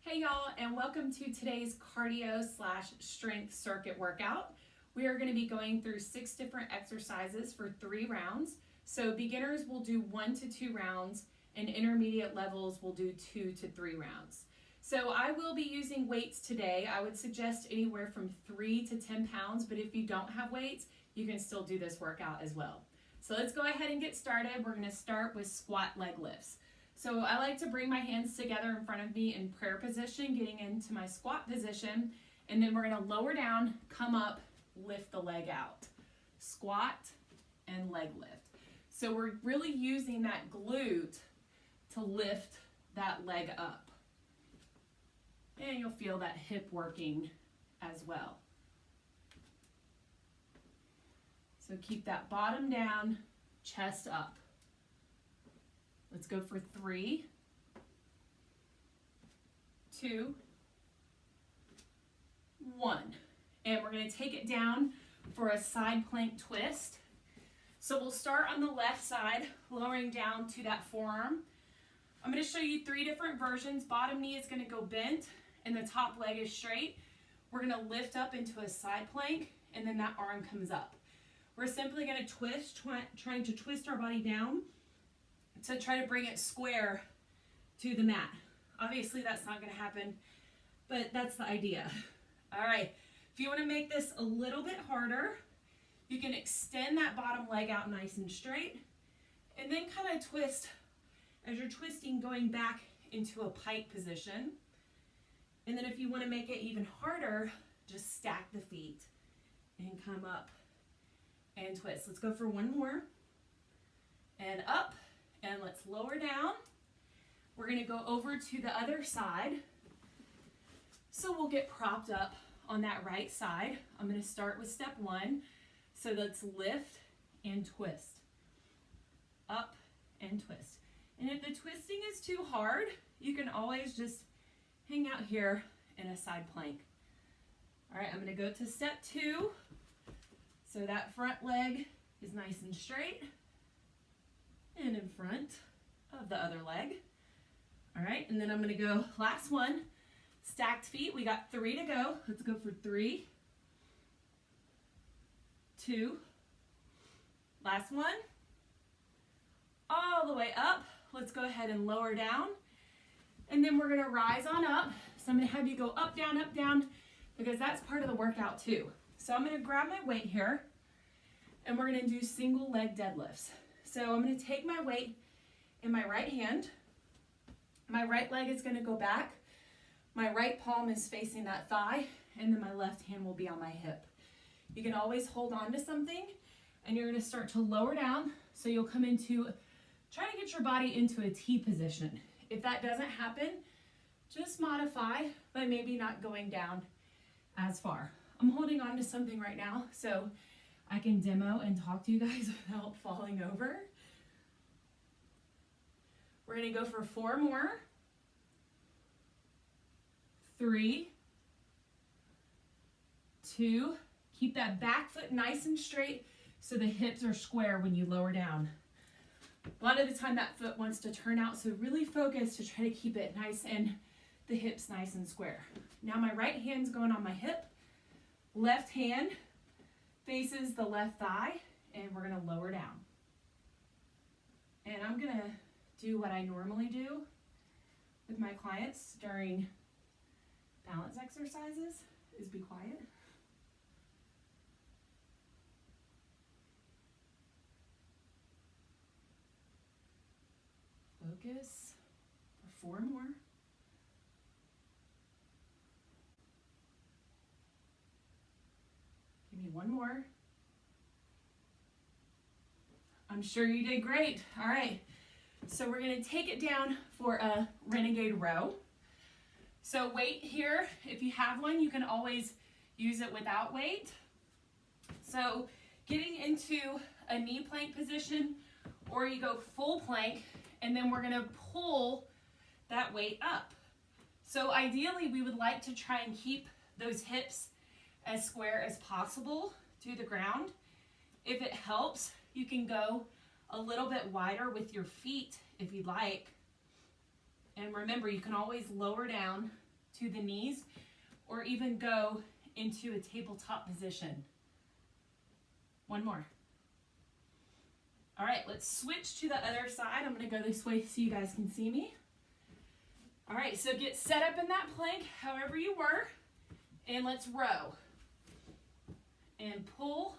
Hey y'all, and welcome to today's cardio / strength circuit workout. We are going to be going through 6 different exercises for 3 rounds. So beginners will do 1 to 2 rounds and intermediate levels will do 2 to 3 rounds. So I will be using weights today. I would suggest anywhere from 3 to 10 pounds, but if you don't have weights, you can still do this workout as well. So let's go ahead and get started. We're going to start with squat leg lifts. So I like to bring my hands together in front of me in prayer position, getting into my squat position, and then we're going to lower down, come up, lift the leg out. Squat and leg lift. So we're really using that glute to lift that leg up. And you'll feel that hip working as well. So keep that bottom down, chest up. Let's go for 3, 2, 1. And we're going to take it down for a side plank twist. So we'll start on the left side, lowering down to that forearm. I'm going to show you 3 different versions. Bottom knee is going to go bent and the top leg is straight. We're going to lift up into a side plank and then that arm comes up. We're simply going to twist, trying to twist our body down to try to bring it square to the mat. Obviously that's not going to happen, but that's the idea. All right, if you want to make this a little bit harder, you can extend that bottom leg out nice and straight and then kind of twist as you're twisting, going back into a pike position. And then if you want to make it even harder, just stack the feet and come up and twist. Let's go for 1 more. And up. And let's lower down. We're going to go over to the other side. So we'll get propped up on that right side. I'm going to start with step 1. So let's lift and twist. Up and twist. And if the twisting is too hard, you can always just hang out here in a side plank. All right, I'm going to go to step 2. So that front leg is nice and straight and in front of the other leg. All right, and then I'm going to go last one, stacked feet. We got 3 to go. Let's go for 3, 2, last one, all the way up. Let's go ahead and lower down, and then we're going to rise on up. So I'm going to have you go up, down, because that's part of the workout too. So I'm going to grab my weight here, and we're going to do single leg deadlifts. So I'm going to take my weight in my right hand. My right leg is going to go back. My right palm is facing that thigh, and then my left hand will be on my hip. You can always hold on to something, and you're going to start to lower down. So you'll come into, try to get your body into a T position. If that doesn't happen, just modify by maybe not going down as far. I'm holding on to something right now, so I can demo and talk to you guys without falling over. We're going to go for 4 more. 3, 2, keep that back foot nice and straight so the hips are square when you lower down. A lot of the time that foot wants to turn out, so really focus to try to keep it nice and the hips nice and square. Now my right hand's going on my hip, left hand faces the left thigh, and we're going to lower down. And I'm going to do what I normally do with my clients during balance exercises, is be quiet. Focus for 4 more. Give me 1 more. I'm sure you did great. All right, so we're going to take it down for a Renegade Row. So weight here, if you have one, you can always use it without weight. So getting into a knee plank position, or you go full plank, and then we're going to pull that weight up. So ideally, we would like to try and keep those hips as square as possible to the ground. If it helps, you can go a little bit wider with your feet if you'd like. And remember, you can always lower down to the knees, or even go into a tabletop position. One more. All right, let's switch to the other side. I'm gonna go this way so you guys can see me. All right, so get set up in that plank, however you were, and let's row. And pull.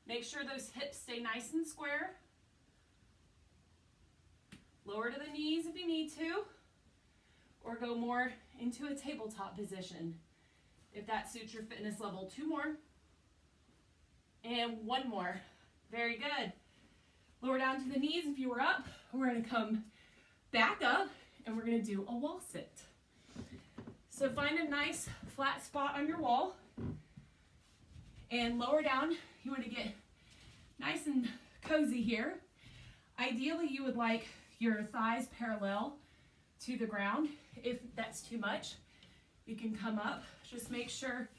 Make sure those hips stay nice and square. Lower to the knees if you need to, or go more into a tabletop position if that suits your fitness level. Two more. And one more. Very good. Lower down to the knees if you were up. We're going to come back up and we're going to do a wall sit. So find a nice flat spot on your wall and lower down. You want to get nice and cozy here. Ideally, you would like your thighs parallel to the ground. If that's too much, you can come up. Just make sure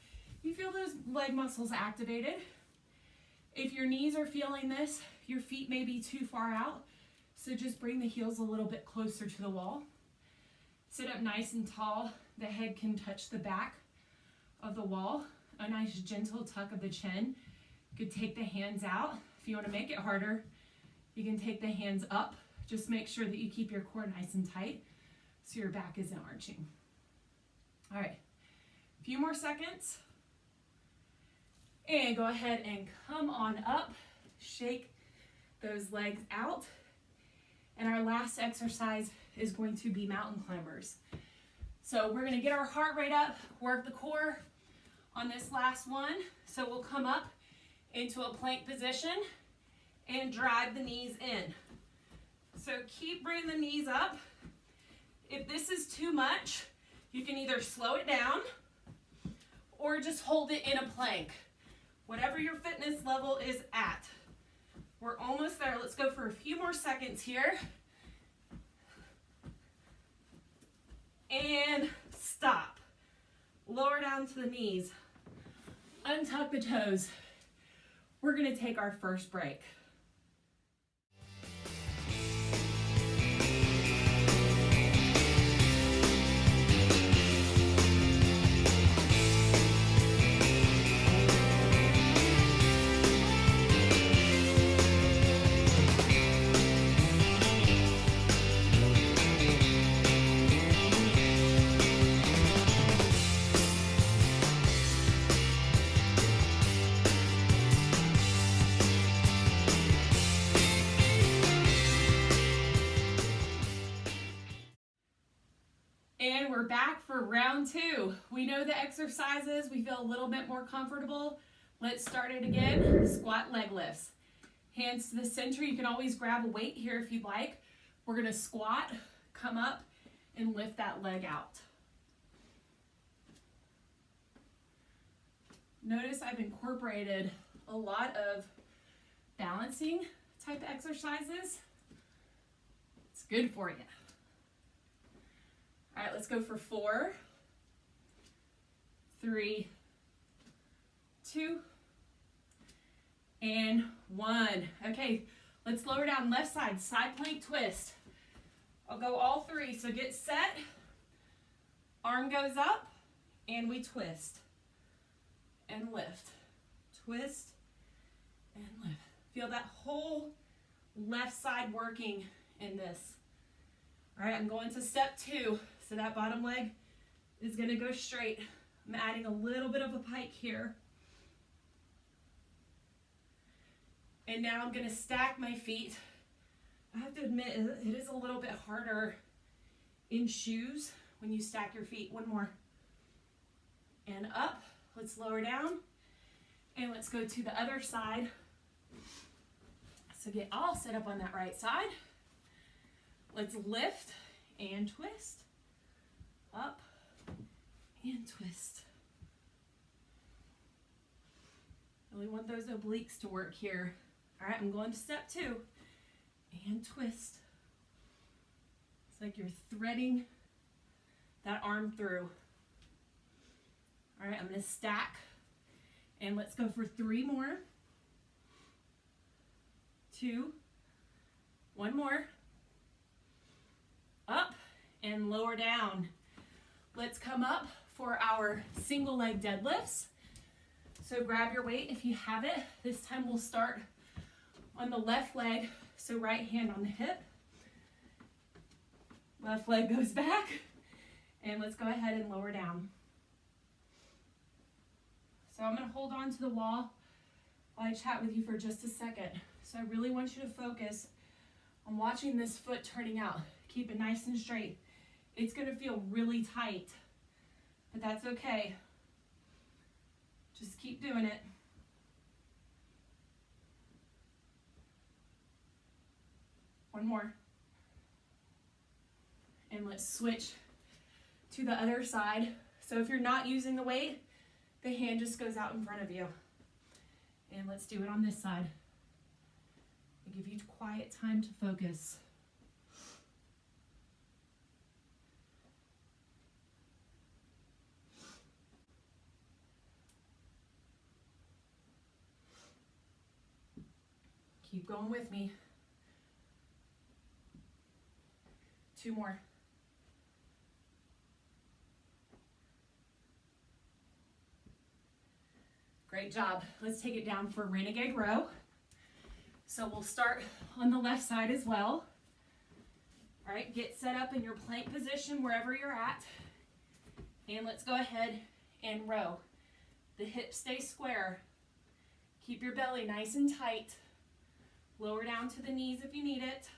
you feel those leg muscles activated. If your knees are feeling this, your feet may be too far out, so just bring the heels a little bit closer to the wall. Sit up nice and tall. The head can touch the back of the wall. A nice gentle tuck of the chin. You could take the hands out. If you want to make it harder, you can take the hands up. Just make sure that you keep your core nice and tight so your back isn't arching. All right, a few more seconds. And go ahead and come on up. Shake those legs out. And our last exercise is going to be mountain climbers. So we're going to get our heart rate up, work the core on this last one. So we'll come up into a plank position and drive the knees in. So keep bringing the knees up. If this is too much, you can either slow it down or just hold it in a plank. Whatever your fitness level is at. We're almost there. Let's go for a few more seconds here. And stop. Lower down to the knees. Untuck the toes. We're going to take our first break. And we're back for round two. We know the exercises. We feel a little bit more comfortable. Let's start it again. Squat leg lifts. Hands to the center. You can always grab a weight here if you'd like. We're going to squat, come up, and lift that leg out. Notice I've incorporated a lot of balancing type exercises. It's good for you. All right, let's go for 4, 3, 2, and 1. Okay, let's lower down left side, side plank twist. I'll go all 3, so get set. Arm goes up, and we twist and lift. Twist and lift. Feel that whole left side working in this. All right, I'm going to step 2. So that bottom leg is going to go straight. I'm adding a little bit of a pike here. And now I'm going to stack my feet. I have to admit, it is a little bit harder in shoes when you stack your feet. One more. And up. Let's lower down. And let's go to the other side. So get all set up on that right side. Let's lift and twist. Up and twist. Really want those obliques to work here. All right, I'm going to step 2 and twist. It's like you're threading that arm through. All right, I'm going to stack and let's go for 3 more. 2, 1 more. Up and lower down. let's come up for our single leg deadlifts. So grab your weight if you have it. This time we'll start on the left leg, so right hand on the hip. Left leg goes back, and let's go ahead and lower down. So I'm going to hold on to the wall while I chat with you for just a second. So I really want you to focus on watching this foot turning out. Keep it nice and straight. It's going to feel really tight, but that's okay. Just keep doing it. One more. And let's switch to the other side. So if you're not using the weight, the hand just goes out in front of you. And let's do it on this side. I'll give you quiet time to focus. Keep going with me. 2 more. Great job. Let's take it down for Renegade Row. So we'll start on the left side as well. All right, get set up in your plank position wherever you're at. And let's go ahead and row. The hips stay square. Keep your belly nice and tight. Lower down to the knees if you need it.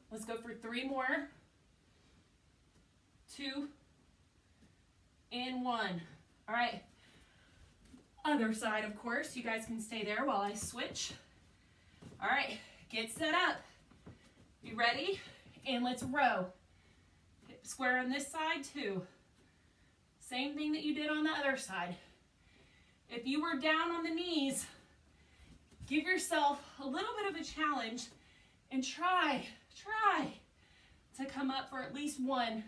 Let's go for 3 more. 2 and 1. All right. Other side, of course. You guys can stay there while I switch. All right. Get set up. You ready? And let's row. Hip square on this side too. Same thing that you did on the other side. If you were down on the knees, give yourself a little bit of a challenge and try to come up for at least 1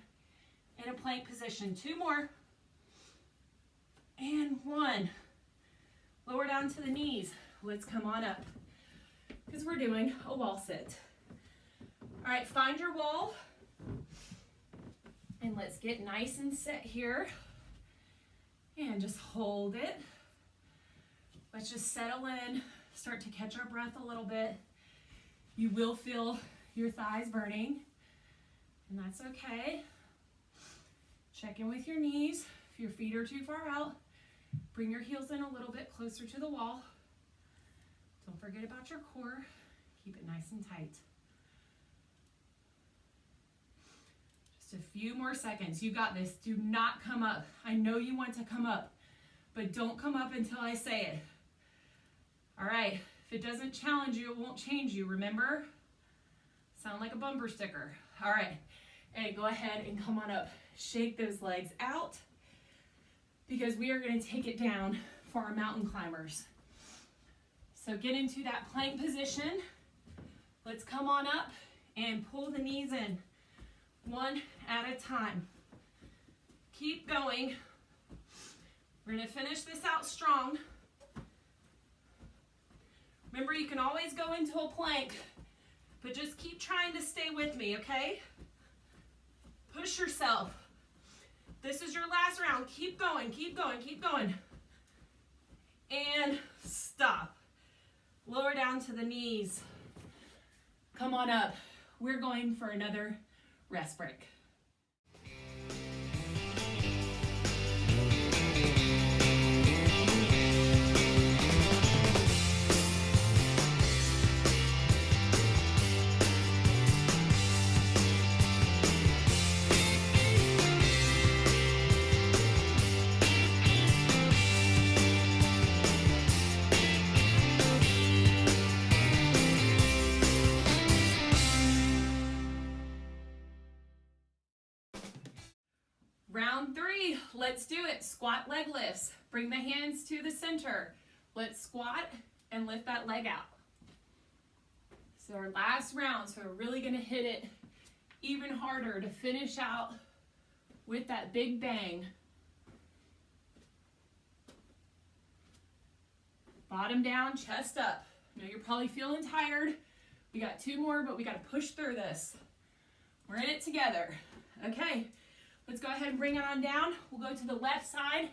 in a plank position. 2 more. And 1. Lower down to the knees. Let's come on up because we're doing a wall sit. All right, find your wall and let's get nice and set here and just hold it. Let's just settle in, start to catch our breath a little bit. You will feel your thighs burning, and that's okay. Check in with your knees. If your feet are too far out, bring your heels in a little bit closer to the wall. Don't forget about your core. Keep it nice and tight. Just a few more seconds. You got this. Do not come up. I know you want to come up, but don't come up until I say it. All right, if it doesn't challenge you, it won't change you, remember? Sound like a bumper sticker. All right, hey, go ahead and come on up. Shake those legs out because we are gonna take it down for our mountain climbers. So get into that plank position. Let's come on up and pull the knees in, 1 at a time. Keep going. We're gonna finish this out strong. Remember, you can always go into a plank, but just keep trying to stay with me, okay? Push yourself. This is your last round. Keep going, keep going, keep going. And stop. Lower down to the knees. Come on up. We're going for another rest break. Round 3, let's do it. Squat leg lifts. Bring the hands to the center. Let's squat and lift that leg out. So our last round, so we're really gonna hit it even harder to finish out with that big bang. Bottom down, chest up. I know you're probably feeling tired. We got 2 more, but we gotta push through this. We're in it together. Okay, let's go ahead and bring it on down. We'll go to the left side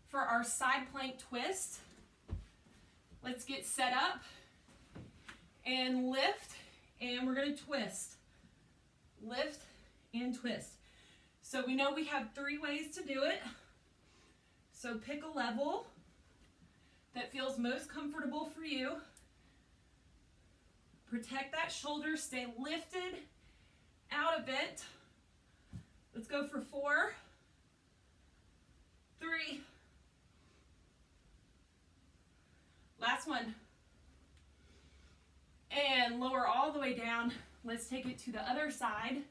for our side plank twist. Let's get set up and lift, and we're going to twist. Lift and twist. So we know we have 3 ways to do it. So pick a level that feels most comfortable for you. Protect that shoulder, stay lifted out a bit. Let's go for 4, 3. Last one. And lower all the way down. Let's take it to the other side.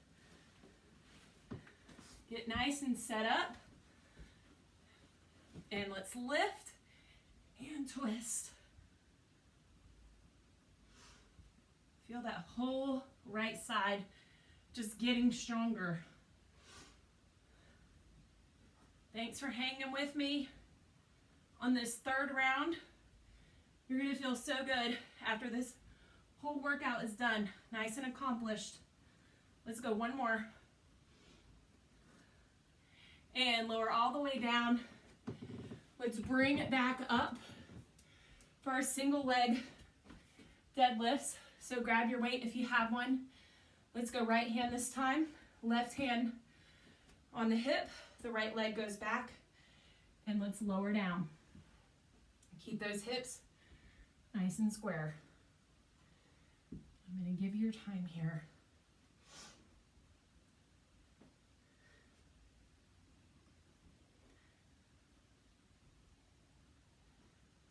Get nice and set up. And let's lift and twist. Feel that whole right side just getting stronger. Thanks for hanging with me on this 3rd round. You're going to feel so good after this whole workout is done. Nice and accomplished. Let's go one more. And lower all the way down. Let's bring it back up for our single leg deadlifts. So grab your weight if you have one. Let's go right hand this time. Left hand on the hip. The right leg goes back. And let's lower down. Keep those hips nice and square. I'm going to give you your time here.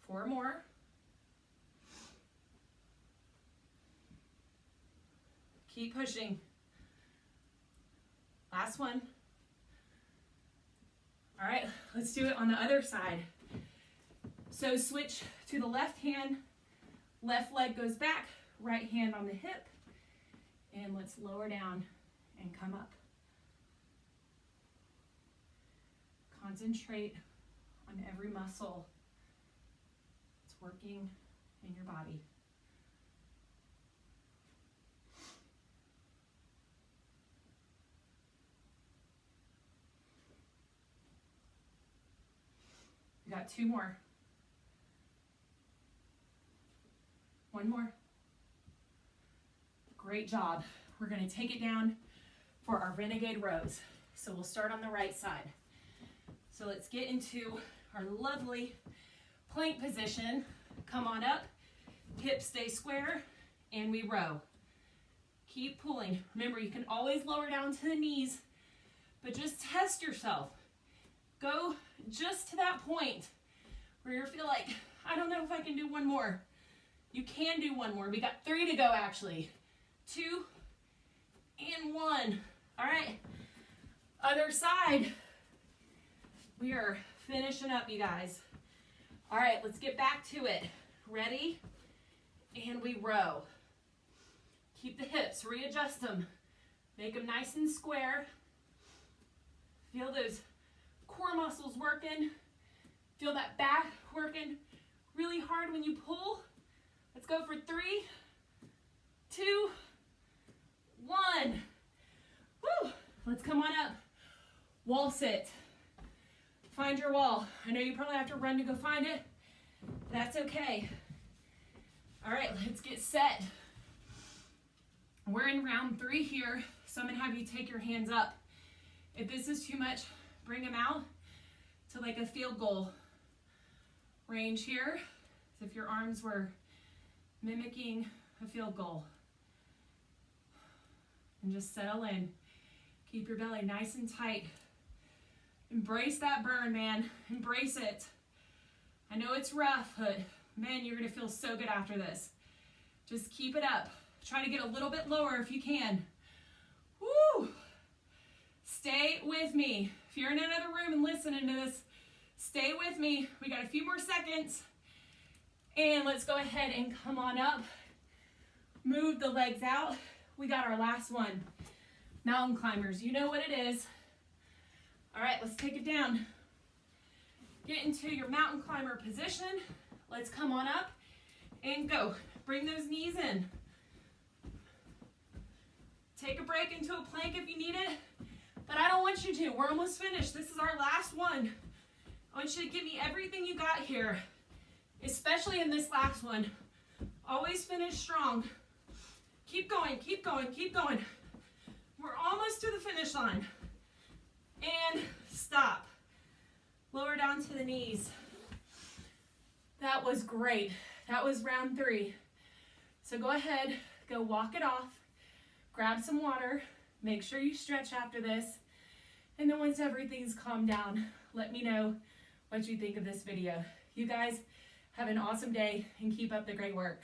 Four more. Keep pushing. Last one. All right, let's do it on the other side. So switch to the left hand, left leg goes back, right hand on the hip, and let's lower down and come up. Concentrate on every muscle that's working in your body. We got 2 more. One more. Great job. We're going to take it down for our Renegade Rows. So we'll start on the right side. So let's get into our lovely plank position. Come on up, hips stay square, and we row. Keep pulling. Remember, you can always lower down to the knees, but just test yourself. Go just to that point where you feel like, I don't know if I can do one more. You can do one more. We got 3 to go actually. 2 and 1. All right, other side. We are finishing up, you guys. All right, let's get back to it. Ready? And we row. Keep the hips, readjust them. Make them nice and square. Feel those core muscles working. Feel that back working really hard when you pull. Let's go for 3, 2, 1. Woo! Let's come on up. Wall sit. Find your wall. I know you probably have to run to go find it. That's okay. All right, let's get set. We're in round 3 here, so I'm gonna have you take your hands up. If this is too much, bring them out to like a field goal range here. So if your arms were mimicking a field goal. And just settle in. Keep your belly nice and tight. Embrace that burn, man. Embrace it. I know it's rough, but man, you're gonna feel so good after this. Just keep it up. Try to get a little bit lower if you can. Woo! Stay with me. If you're in another room and listening to this, stay with me. We got a few more seconds. And let's go ahead and come on up. Move the legs out. We got our last one. Mountain climbers, you know what it is. All right, let's take it down. Get into your mountain climber position. Let's come on up and go. Bring those knees in. Take Take a break into a plank if you need it, but I don't want you to. We're almost finished. This is our last one. I want you to give me everything you got here, especially in this last one. Always finish strong. Keep going, keep going, keep going. We're almost to the finish line. And stop. Lower down to the knees. That was great. That was round 3. So go ahead, go walk it off, grab some water, make sure you stretch after this, and then once everything's calmed down, let me know what you think of this video. You guys have an awesome day and keep up the great work.